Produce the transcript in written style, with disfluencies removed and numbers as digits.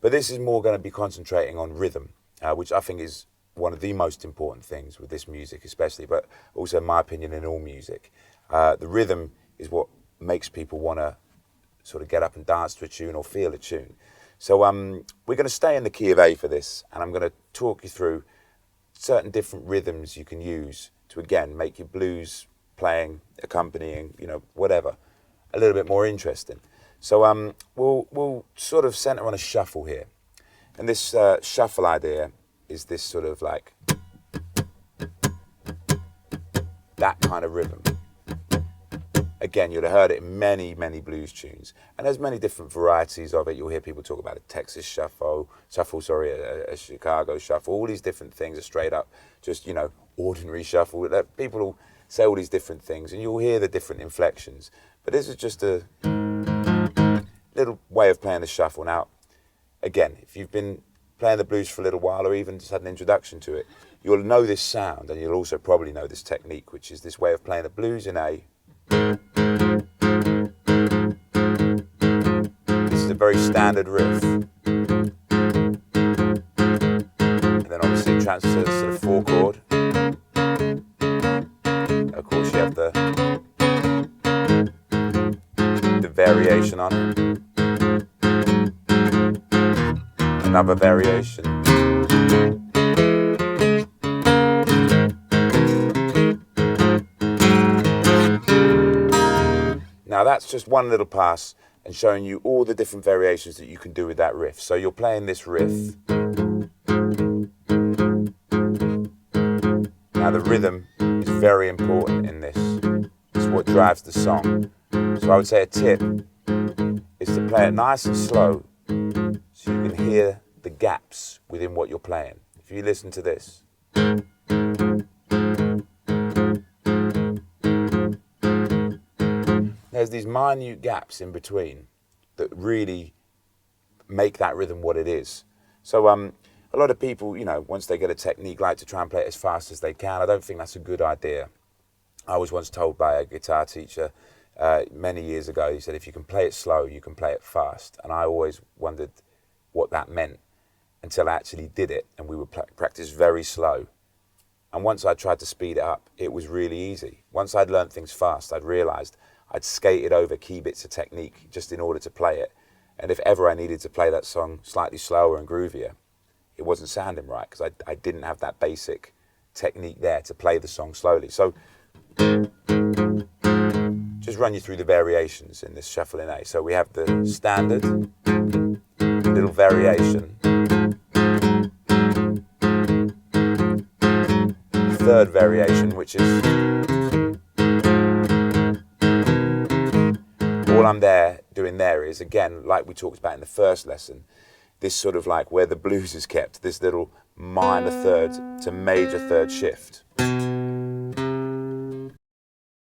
But this is more going to be concentrating on rhythm, which I think is one of the most important things with this music especially, but also in my opinion in all music. The rhythm is what makes people want to sort of get up and dance to a tune or feel a tune. So we're going to stay in the key of A for this, and I'm going to talk you through certain different rhythms you can use to, again, make your blues playing, accompanying, you know, whatever, a little bit more interesting. So we'll sort of center on a shuffle here. And this shuffle idea is this sort of like that kind of rhythm. Again, you'll have heard it in many, many blues tunes. And there's many different varieties of it. You'll hear people talk about a Texas shuffle, a Chicago shuffle, all these different things are straight up just, you know, ordinary shuffle. People will say all these different things and you'll hear the different inflections. But this is just a little way of playing the shuffle. Now, again, if you've been playing the blues for a little while or even just had an introduction to it, you'll know this sound and you'll also probably know this technique, which is this way of playing the blues in A. This is a very standard riff. And then obviously it transfers to the 4 chord. Of course you have the variation on it. Another variation. Now that's just one little pass and showing you all the different variations that you can do with that riff. So you're playing this riff. Now the rhythm is very important in this. It's what drives the song. So I would say a tip is to play it nice and slow so you can hear the gaps within what you're playing. If you listen to this. There's these minute gaps in between that really make that rhythm what it is. So a lot of people, you know, once they get a technique, like to try and play it as fast as they can. I don't think that's a good idea. I was once told by a guitar teacher many years ago, he said, if you can play it slow, you can play it fast. And I always wondered what that meant until I actually did it, and we would practice very slow. And once I tried to speed it up, it was really easy. Once I'd learned things fast, I'd realized I'd skated over key bits of technique just in order to play it. And if ever I needed to play that song slightly slower and groovier, it wasn't sounding right because I didn't have that basic technique there to play the song slowly. So just run you through the variations in this shuffle in A. So we have the standard, little variation, third variation, which is all I'm doing there is, again, like we talked about in the first lesson, this sort of like where the blues is kept, this little minor third to major third shift. And